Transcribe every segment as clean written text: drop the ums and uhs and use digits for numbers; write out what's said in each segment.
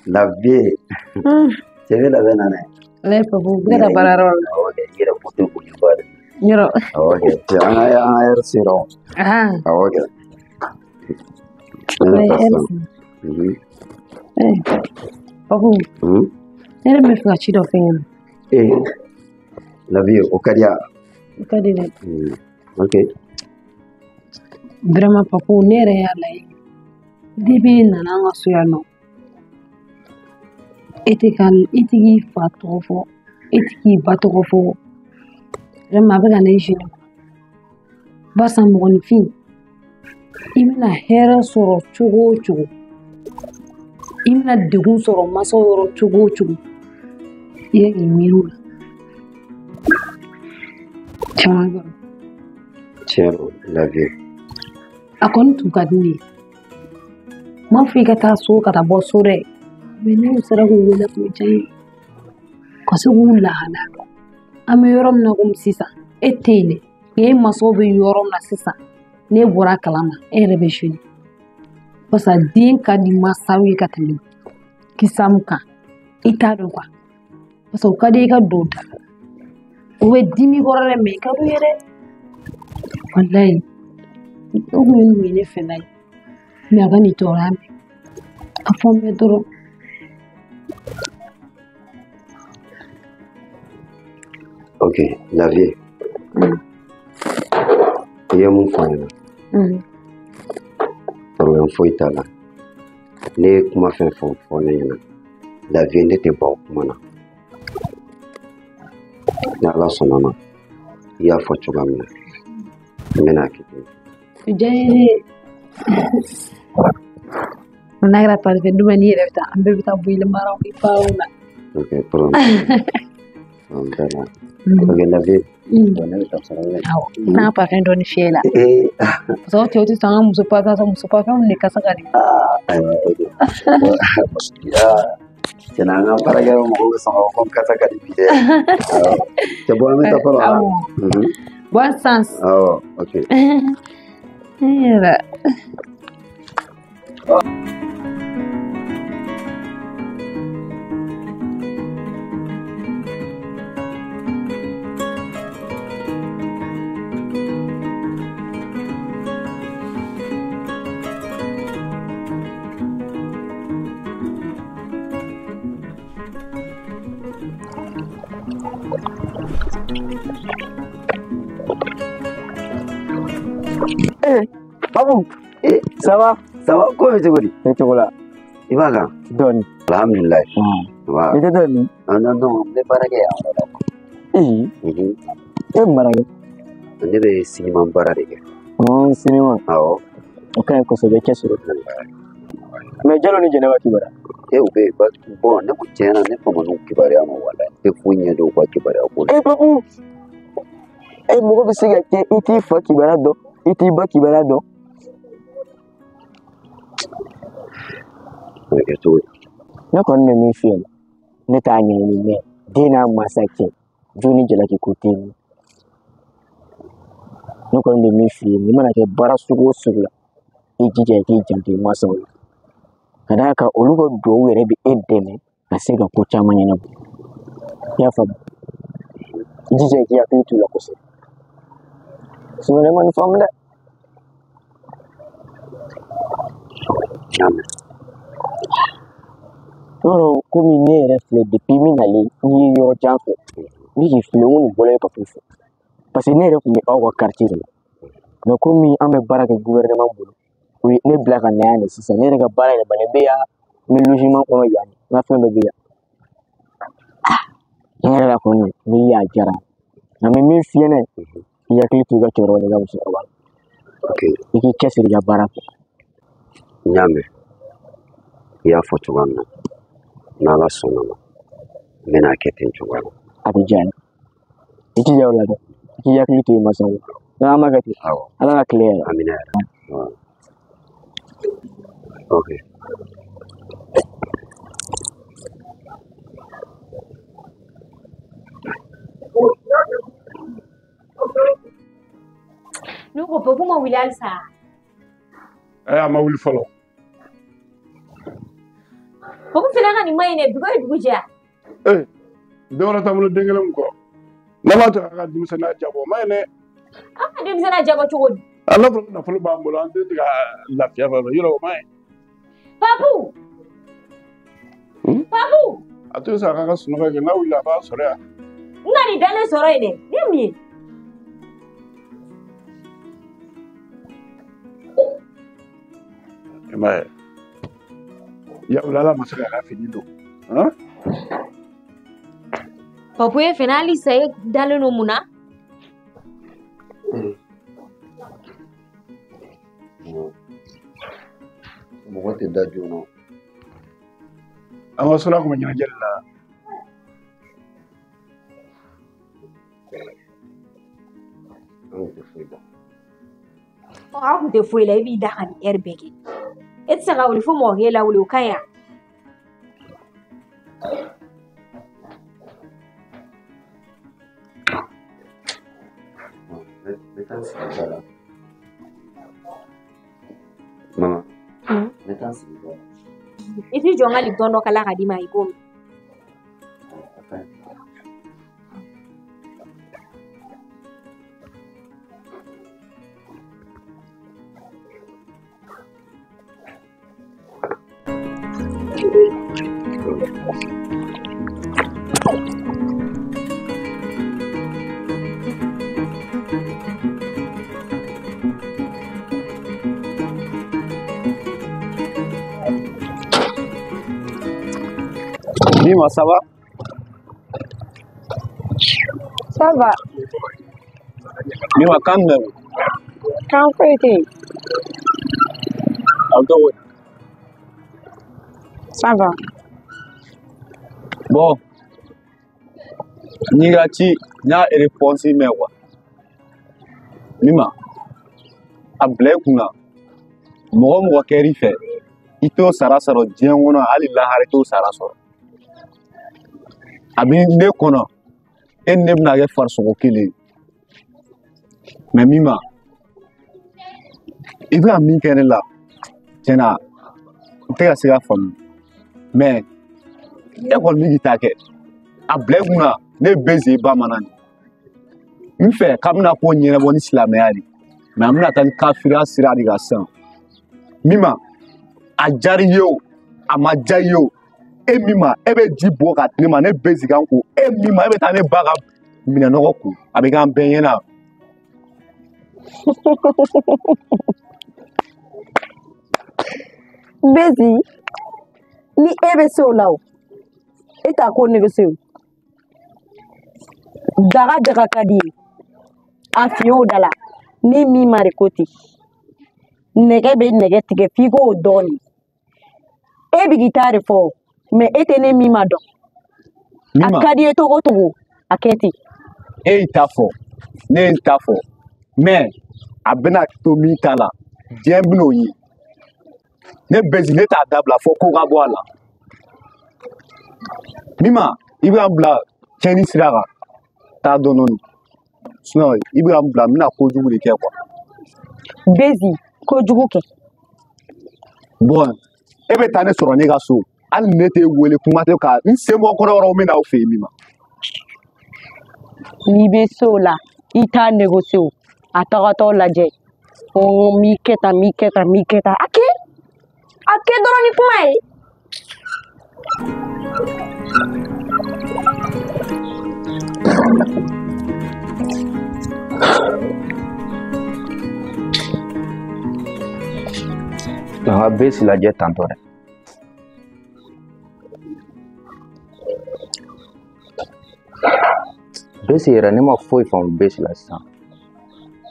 La vie. C'est la veine. Les pauvres, vous êtes à Bararol. Ok, il a porté pour you, but. You're Ok, c'est un zéro. ah, Ok. pauvre. Elle me fait un chito fin. Eh, la vie, au Cadia. Ok. Vraiment, papa, n'est rien là. Début, nana, on suit non. Etiki fatofo, etiki batofo. Vraiment, avec un ingénieur. Basa mon fin. Imina hera soro chugo chugo. Imina degun soro maso yoro chugo chugo. Ye imiru. Chamago. Tiens, la vie. Akon tu kadni. Ma fi kata so kata bosore. Mene usara ko wala ko jai. Kaso wala hala. Ame yorom na kum sisa. Etele. Ye maso be yorom na sisa. Ne bora kalama rebe shuni. Basa din ka di masawi ka tali. Kisamuka. Ita do kwa. Basa ka de ka dota. Owe dimi gorare me ka do yere. Wallahi. O mun ne fenai. Me aga ni to rame. Afo me doro. Ok, la vie. Il y a mon frère. Problème foita là. Ne kuma fɛn fɔ fɔ ne ɲɛna. La vie ne tɛ ban o kuma na. Ni Ala sɔnna ma, I y'a fɔ cogoya min na, n bɛna kɛ ten. Jai. Nagra parve duma ni revta ambe bita buile mara ki pauna. Ok, problème. Ok, la vie. Na pa kan doni fiela. So ti oti tanga muso pa kan ne kasa kali. Tena nga para que mo ko sa ko kasa kali bide. Te bo ameta para. Bon sens. Oh, ok. Era. Babu, ça va? Ça va? Comment tu dis? Tu vois là. Il va là. Donne. Alhamdulillah. Il te donne. Non, ne pas regarder. Eh, marage. Ne be cinéma barare. Cinéma. Ah oh. Ok, ko so be kesu. Mais jalo ni jene wa kibara. Ube ba bon ne ko tena ne ko manu kibare ama wala. E funya do ko kibare ko. Babu. Mo ko bisiga ke iti fa kibara do. Iti ba kibara do. Eto. Na ko ne mi fi ne ta anya ni me. Dina masake. Joni jela ki kutini. No ko ne mi fi ni mana ke bara sugo sugla. Ijije ke janti masawo. Kada ka olugo do were bi edeme asega ko chama nyana. Ya fa. Ijije ke ya pitu la kose. So le man fam da. Jamais. Toro komi ne refle depuis minali ni yo janko. Ni refle woni bole pa fufu. Parce que ne refle mi awa quartier. No komi ame baraka gouvernement bolo. Oui, ne black and nane sisa ne ga bara ne bale beya mi logement kono yani. Na fe be beya. Ne la kono ni ya jara. Na me mi fiene ya klitu ga choro ne ga musu awal. Ok. Iki kesiri ya baraka. Nyame. Ya fɔ cogoya min na. N'Ala sɔnna ma, n bɛna kɛ ten cogoya la. A bɛ diya n ye. I k'i jija o la dɛ. I k'i hakili to i mansaw la. N'an ma kɛ ten. Awɔ. Ala ka tile yɛrɛ. Amina yɛrɛ. Ok. N'u ko ko ma wuli halisa. A ma wuli fɔlɔ. Papa fina ka ni mai ne dugo dugo ja. Dewara tamulo dengelem ko. Lamata ka dimsa na jabo mai ne. Ah dim sana jabo chugod. Allah na fulu bambulo ante diga lafiya ba yiro mai. Papu. Papu. Atu sa ka sunu ka na wula ba sore. Ngani dale soro ine. Nimi. Mai. Ya ulala masaka ka finido. Ha? Papu e finali sai dale no muna. Mɔgɔ tɛ da joona. An ka sɔrɔ kuma ɲɛnajɛ la. An tɛ foyi dɔn. Aw kun tɛ foyi la i b'i da ka ni ɛri bɛɛ kɛ. E tɛ se ka wuli fo mɔgɔ k'e lawuli o ka ɲi wa? Ne taa sigi da la. Mama. Ne taa sigi da la. I t'i jɔ n ka lipitɔn dɔ kala ka d'i ma i b'o min. Dis-moi, ça va? Ça va. Dis-moi, quand même. Quand fait-il? Ça va. Bon. Nigati, n'a réponse mais quoi. Dis-moi. A blé kuna. Mɔgɔ kɛr'i fɛ i t'o sara sɔrɔ diɲɛ kɔnɔ hali lahara i t'o sara sɔrɔ a bɛ ne kɔnɔ e ni ne bɛna kɛ farisogo kelen mais min ma i bɛ ka min kɛ ne la tiɲɛna n tɛ ka se ka faamu mais e kɔni bɛ k'i ta kɛ a bila i kunna ne bɛ se bamanan de n fɛ k'a bɛna ko ɲɛnabɔ ni silamɛya de mais an bɛna taa ni kafiriya sira de kan sisan min ma a diyara i ye o a ma diya i ye o e min ma e bɛ ji bɔ ka di ne ma ne bɛ sigi an ko e min ma e bɛ taa ne ba ka minɛnɔgɔ ko a bɛ k'an bɛɛ ɲɛna Bezi, ni e bɛ se o la o e t'a ko négocier o daga daga ka di ye a fiɲɛ o da la ni min ma de ko ten nɛgɛ bɛ nɛgɛ tigɛ f'i k'o dɔɔnin e bɛ k'i ta de fɔ mais e tɛ ne min ma dɔn a ka di ye togo togo a kɛ ten e y'i ta fɔ ne ye n ta fɔ mais a bɛna to min ta la diɲɛ bɛn'o ye ne bɛsi ne t'a dabila fɔ ko ka bɔ a la min ma i bɛ an bila tiɲɛni sira kan taa dɔɔnin sinon i bɛ an bila n bɛna kojugu de kɛ quoi Bezi kojugu kɛ bon e bɛ taa ne sɔrɔ ne ka so hali ne tɛ wele kuma tɛ ka n sen bɔ kɔrɔ yɔrɔ min na aw fɛ yen min ma n'i bɛ se o la i t'a négocier o a tagatɔ lajɛ mi kɛ tan mi kɛ tan mi kɛ tan a kɛ dɔrɔn ni kuma ye An ka besi lajɛ tantɔ dɛ besi yɛrɛ ne ma foyi faamu besi la sisan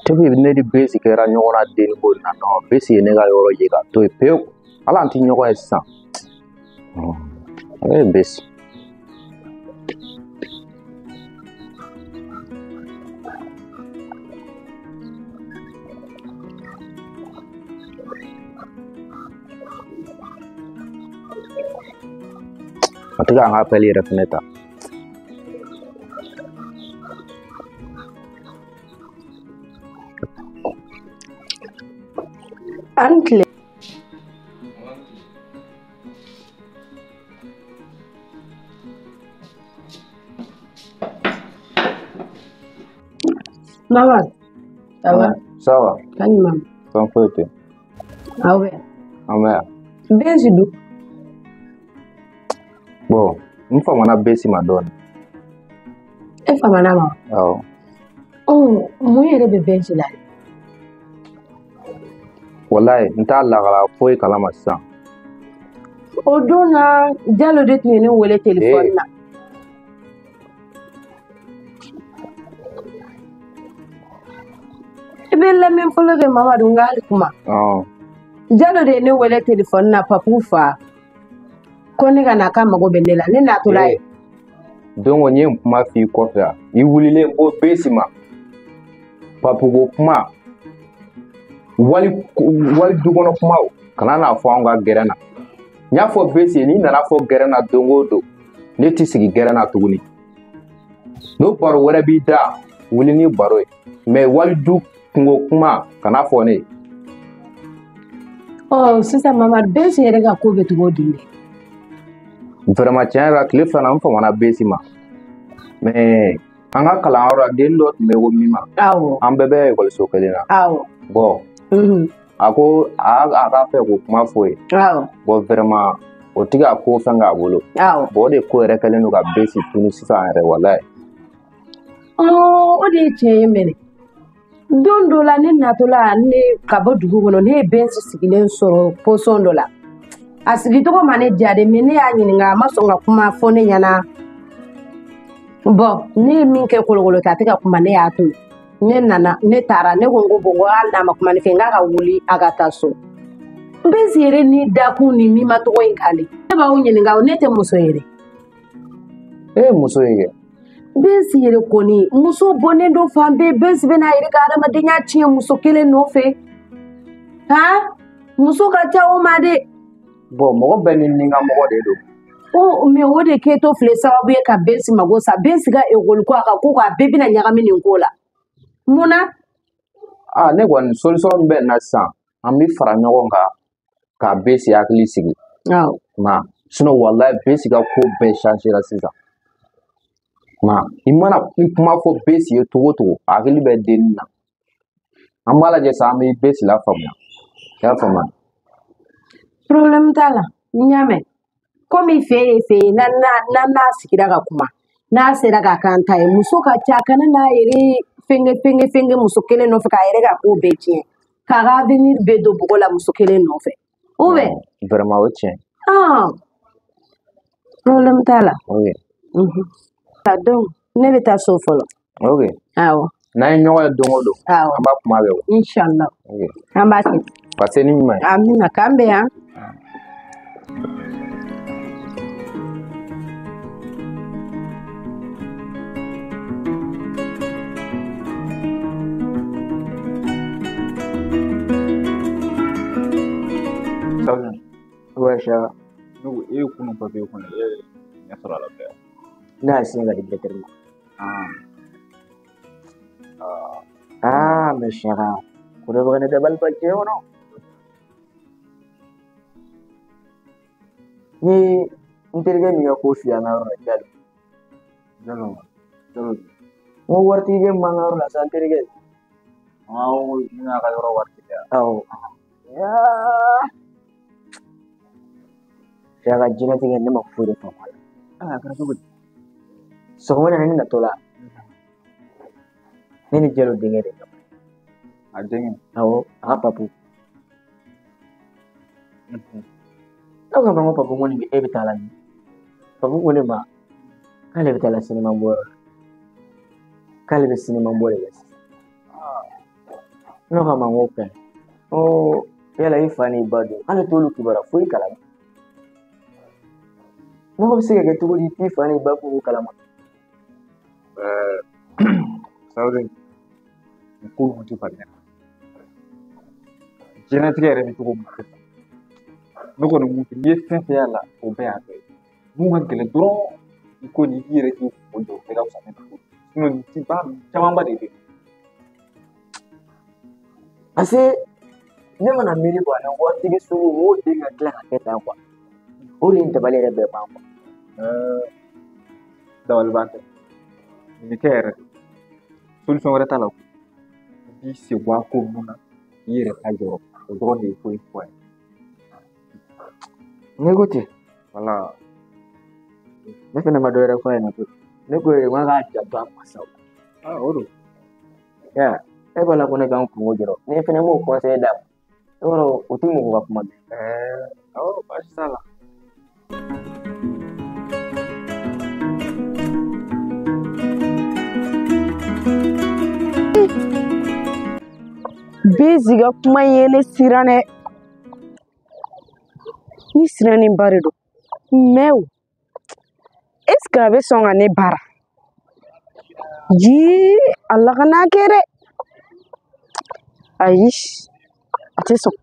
depuis ne ni besi kɛra ɲɔgɔn na denni ko in na non besi ye ne ka yɔrɔ ye ka to yen pewu hali an tɛ ɲɔgɔn ye sisan ale ye besi a tɛ k'an ka appel yɛrɛ fɛnɛ ta an tile Mama, ça va? Ça va. Kan mam. Sans faute. Ah ouais. Amaya. Ben sidu. Bon, une fois on a baissé ma donne. E fa mana ma. Oh. Oh, mo yere be ben sila. Wallahi, nta lagala foyi kalama sisan. O donna Diallo de tun ye ne wele téléphone na. I bɛ lamɛn fɔlɔ kɛ Mamadu n ka hali kuma. Diallo de ye ne wele téléphone na Papu fa ko ne ka na k'a mago bɛ ne la ne natɔla ye. Donc n ye n kuma f'i kɔfɛ yan i wulilen o besi ma Papu ko kuma wali dukɔnɔ kuma kana n'a fɔ an ka gɛrɛn na n y'a fɔ besi ye n'i nana fɔ gɛrɛn na don o don ne tɛ sigi gɛrɛn na tuguni n'o baro wɛrɛ b'i da wuli ni baro ye mais wali du kungo kuma kana fɔ ne ye. Sisan Mamadu besi yɛrɛ ka ko bɛ cogo di? Vraiment tiɲɛ yɛrɛ la tile filanan n famana besi ma mais an ka kalanyɔrɔ la den dɔ tun bɛ ko Mima. Awɔ. An bɛɛ bɛ ekɔliso kelen na. Awɔ. Bon. A ko a k'a fɛ k'o kuma fɔ ye. Awɔ. Bon vraiment o tɛ ka ko fɛn k'a bolo. Awɔ. Bon o de ko yɛrɛ kɛlen don ka besi tunu sisan yɛrɛ walayi. O de ye tiɲɛ ye mɛnɛ. Don dɔ la ne natɔla ne ka bɔ dugu kɔnɔ ne ye bɛnsi sigilen sɔrɔ position dɔ la. A sigicogo ma ne diya dɛ mais ne y'a ɲininka a ma sɔn ka kuma fɔ ne ɲɛna. Bon ne ye min kɛ kolokolo kɛ a tɛ ka kuma ne y'a to yen. Ne nana ne taara ne ko n ko bon ko hali n'a ma kuma ne fɛ n k'a ka wuli a ka taa so. N bɛ yɛrɛ ni dakun ni Mima tɔgɔ in kan de. Ne b'aw ɲininka ne tɛ muso ye dɛ. E ye muso ye kɛ. Bɛnsi yɛrɛ kɔni muso bɔnnen don fan bɛɛ Bɛnsi bɛna a yɛrɛ ka adamadenya tiɲɛ muso kelen nɔfɛ. Muso ka ca o ma dɛ. Bon mɔgɔ bɛɛ ni ka mɔgɔ de don. Mais o de kɛtɔ filɛ sababu ye ka Bɛnsi mago sa Bɛnsi ka école ko a ka ko k'a bɛɛ bɛna ɲagami nin ko la. Munna? Ne kɔni solution min bɛ na sisan an bɛ fara ɲɔgɔn kan ka Bɛnsi hakili sigi. Sinon wallahi Bɛnsi ka ko bɛɛ changera sisan. I mana kuma fɔ Bɛnsi ye cogo o cogo a hakili bɛ dennin na. An b'a lajɛ sa an bɛ Bɛnsi lafaamuya. I y'a faamuya? Problème t'a la n y'a mɛn. Komi fɛ ye n'a sigira ka kuma n'a sera ka kan ta ye muso ka ca kana n'a yɛrɛ fɛngɛ muso kelen nɔfɛ k'a yɛrɛ ka ko bɛɛ tiɲɛ k'a ka avenir bɛɛ don bɔgɔ la muso kelen nɔfɛ. Ou bien? Vraiment o tiɲɛ. Problème t'a la. Donc ne bɛ taa so fɔlɔ. Ok. Awɔ. N'an ye ɲɔgɔn ye don o don. Awɔ. An b'a kuma bɛɛ fɔ. Inchallah. An b'a kɛ. Ka se ni ɲuman ye. Amina k'an bɛn yan. Ouais, ça. Donc, et qu'on peut faire qu'on est bien sur la paix. Là, c'est un gars de déterminant. Mais cher, vous devez ne pas le faire ou non? Ni interview mi ko fi ana ro jalo. Mo warti je mangaro la sa interview. Ni na ka ro warti ya. Ya. Jaga jina tinggal ne ma fu de fa. Kana so gudi. So wona ni na tola. Ni jalo dinge de. Adenge. Papu. Aku nggak mau Papu ngoni betala ni. Papu ngoni ma. Kale betala sinema mbora. Kale be sinema mbora yes. No kama ngope. Yala ifani bado. Ale tolu kibara foi kala. Mo bisa ke tu di ifani bapu kala. Saudi. Ko mutu fanya. Jina tigere bi tugo mutu. Nuko no mutu ye fenfe yala o be ate. Mu ngale dron ko ni yere ki ojo te ga usane ko. No ti ba chama de. Ase ne mana miri kwa na wati ke su wo de ga kla ka ta kwa. Uli ntabale rebe pa kwa. Dawal bante. Ni kere. Solution wala tala. b'i sen bɔ a ko ninnu na k'i yɛrɛ ta jɔrɔ o dɔrɔn de ye ko in fɔ a ye. Ne ko ten Wala. ne fɛnɛ ma dɔ wɛrɛ fɔ a ɲɛna koyi ne ko n k'a janto a masaw la O don. ya e b'a la ko ne k'an kungo jɔrɔ ne fɛnɛ m'o conseil d'a ma e b'a dɔn o tɛ mɔgɔ ka kuma mɛn. Awɔ baasi t'a la. Bezi ka kuma in ye ne siran dɛ. Ni siraninba de don mais est-ce que a bɛ sɔn ka ne bara? Jii Ala ka n'a kɛ dɛ. Ayi a tɛ sɔn.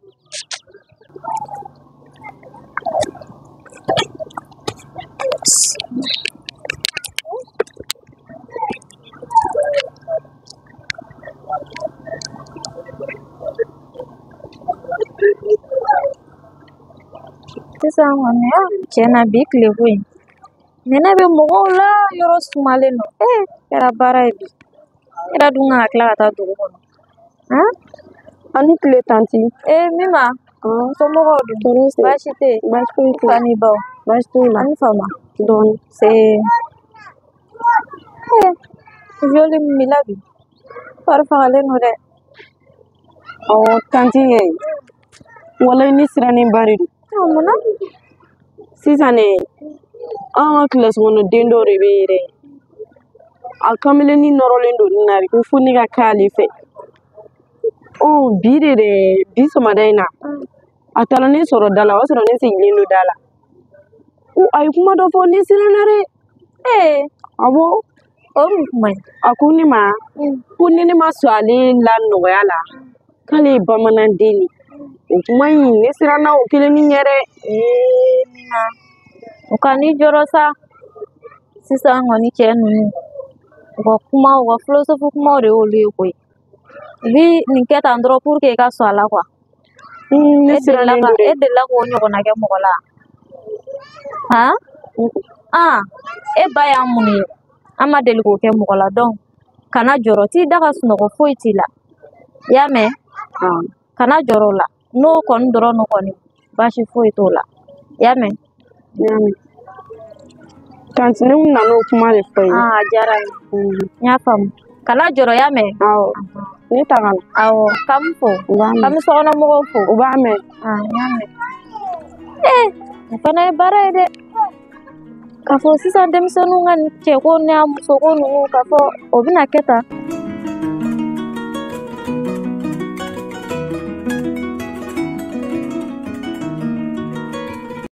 Sisan kɔni tiɲɛna bi tile ko in nɛnɛ bɛ mɔgɔw la yɔrɔ sumalen don kɛra baara ye bi e yɛrɛ dun kan ka tila ka taa dugu kɔnɔ A ni tile tanti. Mima somɔgɔw dun baasi tɛ yen Baasi foyi tɛ fa yen. ni baw Baasi t'u la. a ni fama Dɔɔni. violi min b'i la bi fari fagalen don dɛ Awɔ tanti ye. Walayi ni siraninba de don. munna Sisan ne an ka kilasi kɔnɔ den dɔ de bɛ yen dɛ. A kameleni nɔrɔlen don nin na de ko fo ne ka k'ale fɛ. Bi de dɛ bi sɔgɔmada in na a taara ne sɔrɔ da la o y'a sɔrɔ ne sigilen don da la. A ye kuma dɔ fɔ ne siranna dɛ. Awɔ o mun kuma ye a ko ne ma ko ni ne ma sɔn ale la nɔgɔya la k'ale ye bamananden de ye. O kuma in ne siranna o kelen ni ɲɛ dɛ. Mina o ka n'i jɔrɔ sa sisan kɔni cɛ ninnu u ka kuma u ka philosophe kumaw de y'olu ye koyi u bi nin kɛ tan dɔrɔn pour que i ka sɔn a la quoi Ne sirannen don dɛ. e delila k'o ɲɔgɔnna kɛ mɔgɔ la e ba y'an mun ye an ma deli k'o kɛ mɔgɔ la donc kana jɔrɔ t'i da ka sunɔgɔ foyi t'i la i y'a mɛn kana jɔrɔ o la n'o kɔni dɔrɔn no kɔni baasi foyi t'o la i y'a mɛn. N y'a mɛn. Tanti ne kun nan'o kuma de fɔ ye. A diyara n ye n y'a faamu kana jɔrɔ i y'a mɛn. Awɔ ne tagala. Awɔ k'an fo U b'a mɛn. k'an bɛ sokɔnɔmɔgɔw fo U b'a mɛn. n y'a mɛn o fana ye baara ye dɛ k'a fɔ sisan denmisɛnninw ka nin cɛko n'a musoko ninnu k'a fɔ o bɛna kɛ tan